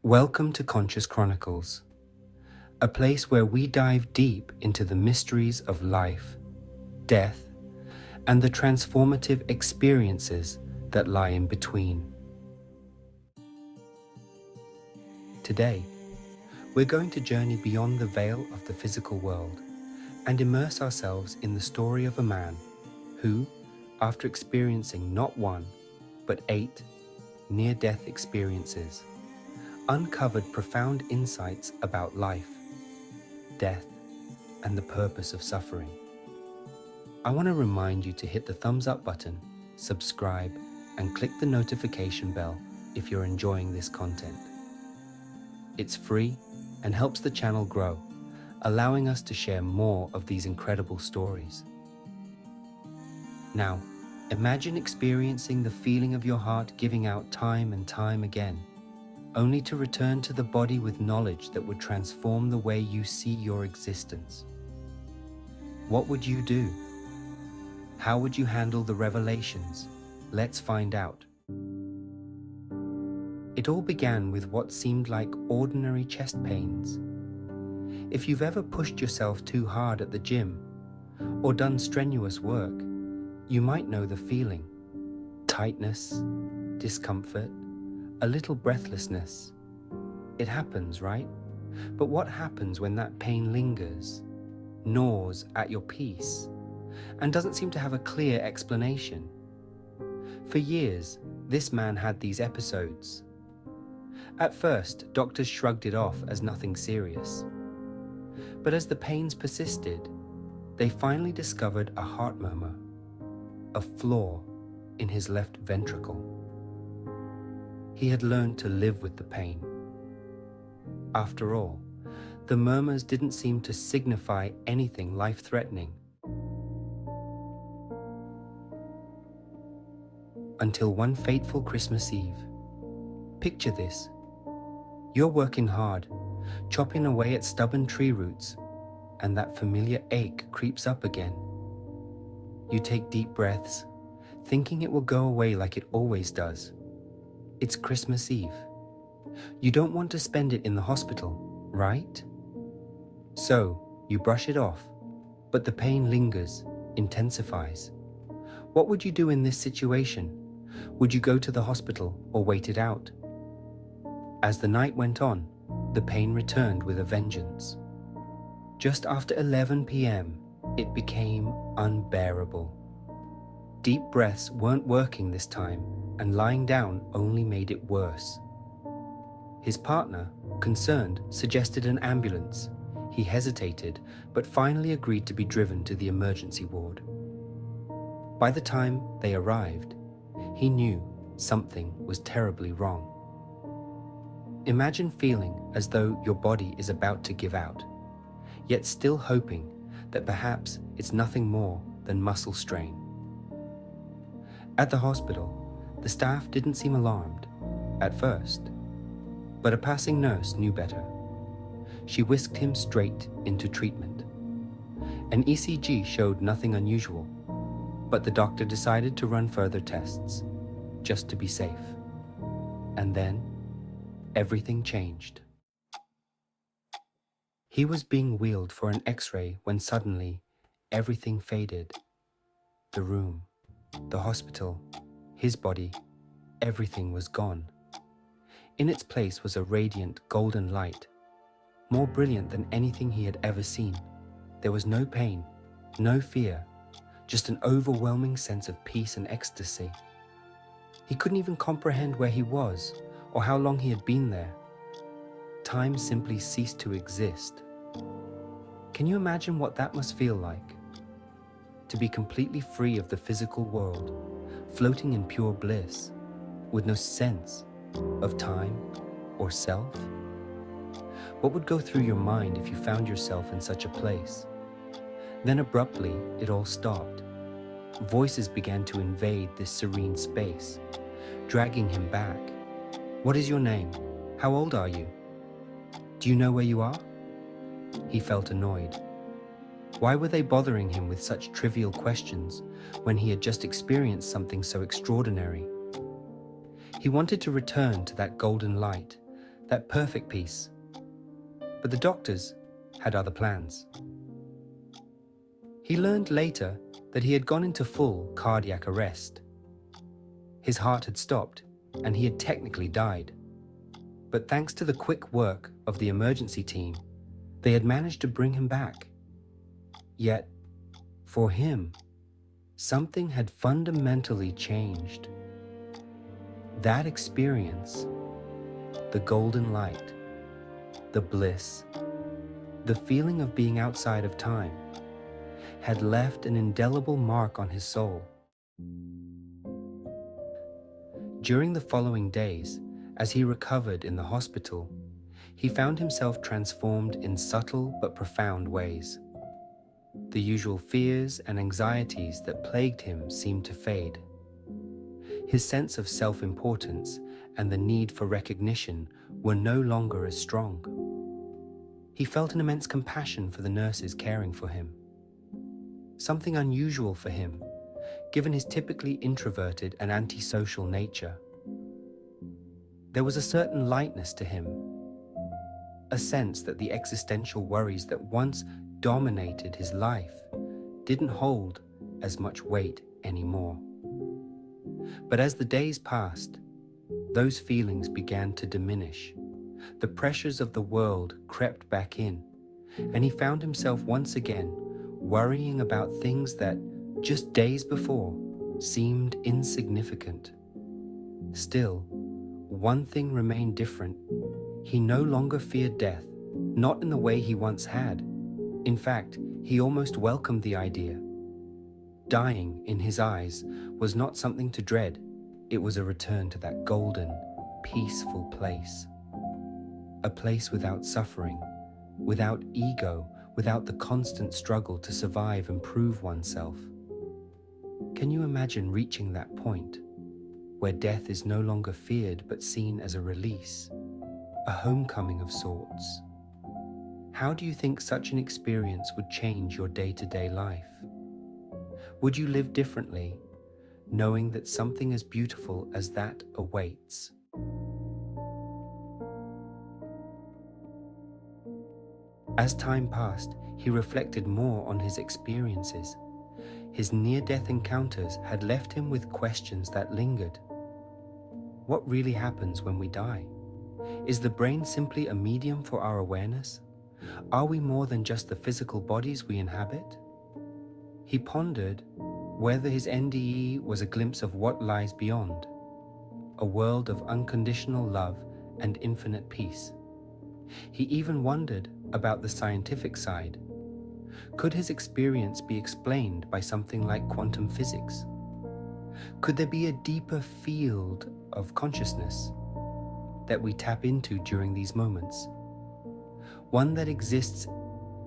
Welcome to Conscious Chronicles, a place where we dive deep into the mysteries of life, death, and the transformative experiences that lie in between. Today, we're going to journey beyond the veil of the physical world and immerse ourselves in the story of a man who, after experiencing not one, but 8 near-death experiences, uncovered profound insights about life, death, and the purpose of suffering. I want to remind you to hit the thumbs up button, subscribe, and click the notification bell if you're enjoying this content. It's free and helps the channel grow, allowing us to share more of these incredible stories. Now, imagine experiencing the feeling of your heart giving out time and time again, only to return to the body with knowledge that would transform the way you see your existence. What would you do? How would you handle the revelations? Let's find out. It all began with what seemed like ordinary chest pains. If you've ever pushed yourself too hard at the gym or done strenuous work, you might know the feeling. Tightness, discomfort, a little breathlessness. It happens, right? But what happens when that pain lingers, gnaws at your peace, and doesn't seem to have a clear explanation? For years, this man had these episodes. At first, doctors shrugged it off as nothing serious. But as the pains persisted, they finally discovered a heart murmur, a flaw in his left ventricle. He had learned to live with the pain. After all, the murmurs didn't seem to signify anything life-threatening. Until one fateful Christmas Eve. Picture this. You're working hard, chopping away at stubborn tree roots, and that familiar ache creeps up again. You take deep breaths, thinking it will go away like it always does. It's Christmas Eve. You don't want to spend it in the hospital, right? So, you brush it off, but the pain lingers, intensifies. What would you do in this situation? Would you go to the hospital or wait it out? As the night went on, the pain returned with a vengeance. Just after 11 p.m., it became unbearable. Deep breaths weren't working this time, and lying down only made it worse. His partner, concerned, suggested an ambulance. He hesitated, but finally agreed to be driven to the emergency ward. By the time they arrived, he knew something was terribly wrong. Imagine feeling as though your body is about to give out, yet still hoping that perhaps it's nothing more than muscle strain. At the hospital, the staff didn't seem alarmed, at first, but a passing nurse knew better. She whisked him straight into treatment. An ECG showed nothing unusual, but the doctor decided to run further tests, just to be safe. And then, everything changed. He was being wheeled for an X-ray when suddenly, everything faded. The room, the hospital, his body, everything was gone. In its place was a radiant golden light, more brilliant than anything he had ever seen. There was no pain, no fear, just an overwhelming sense of peace and ecstasy. He couldn't even comprehend where he was or how long he had been there. Time simply ceased to exist. Can you imagine what that must feel like? To be completely free of the physical world, floating in pure bliss, with no sense of time or self? What would go through your mind if you found yourself in such a place? Then abruptly, it all stopped. Voices began to invade this serene space, dragging him back. What is your name? How old are you? Do you know where you are? He felt annoyed. Why were they bothering him with such trivial questions when he had just experienced something so extraordinary? He wanted to return to that golden light, that perfect peace. But the doctors had other plans. He learned later that he had gone into full cardiac arrest. His heart had stopped, and he had technically died. But thanks to the quick work of the emergency team, they had managed to bring him back. Yet, for him, something had fundamentally changed. That experience, the golden light, the bliss, the feeling of being outside of time, had left an indelible mark on his soul. During the following days, as he recovered in the hospital, he found himself transformed in subtle but profound ways. The usual fears and anxieties that plagued him seemed to fade. His sense of self-importance and the need for recognition were no longer as strong. He felt an immense compassion for the nurses caring for him. Something unusual for him, given his typically introverted and antisocial nature. There was a certain lightness to him, a sense that the existential worries that once dominated his life didn't hold as much weight anymore. But as the days passed, those feelings began to diminish. The pressures of the world crept back in, and he found himself once again worrying about things that, just days before, seemed insignificant. Still, one thing remained different. He no longer feared death, not in the way he once had. In fact, he almost welcomed the idea. Dying, in his eyes, was not something to dread. It was a return to that golden, peaceful place. A place without suffering, without ego, without the constant struggle to survive and prove oneself. Can you imagine reaching that point, where death is no longer feared but seen as a release, a homecoming of sorts? How do you think such an experience would change your day-to-day life? Would you live differently, knowing that something as beautiful as that awaits? As time passed, he reflected more on his experiences. His near-death encounters had left him with questions that lingered. What really happens when we die? Is the brain simply a medium for our awareness? Are we more than just the physical bodies we inhabit? He pondered whether his NDE was a glimpse of what lies beyond, a world of unconditional love and infinite peace. He even wondered about the scientific side. Could his experience be explained by something like quantum physics? Could there be a deeper field of consciousness that we tap into during these moments? One that exists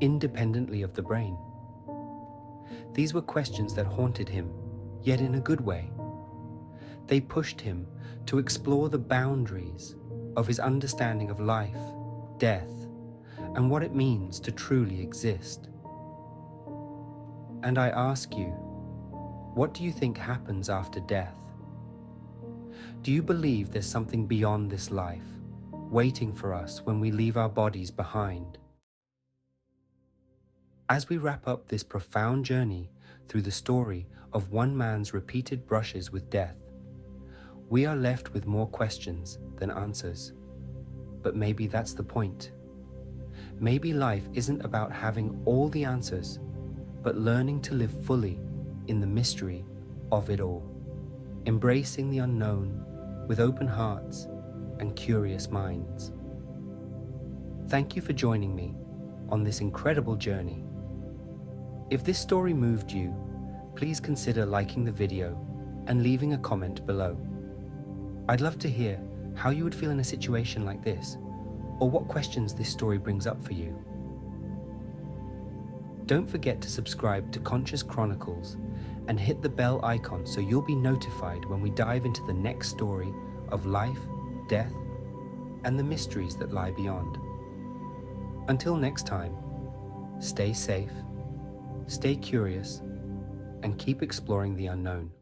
independently of the brain? These were questions that haunted him, yet in a good way. They pushed him to explore the boundaries of his understanding of life, death, and what it means to truly exist. And I ask you, what do you think happens after death? Do you believe there's something beyond this life, waiting for us when we leave our bodies behind? As we wrap up this profound journey through the story of one man's repeated brushes with death, we are left with more questions than answers. But maybe that's the point. Maybe life isn't about having all the answers, but learning to live fully in the mystery of it all, embracing the unknown with open hearts and curious minds. Thank you for joining me on this incredible journey. If this story moved you, please consider liking the video and leaving a comment below. I'd love to hear how you would feel in a situation like this, or what questions this story brings up for you. Don't forget to subscribe to Conscious Chronicles and hit the bell icon so you'll be notified when we dive into the next story of life, death, and the mysteries that lie beyond. Until next time, stay safe, stay curious, and keep exploring the unknown.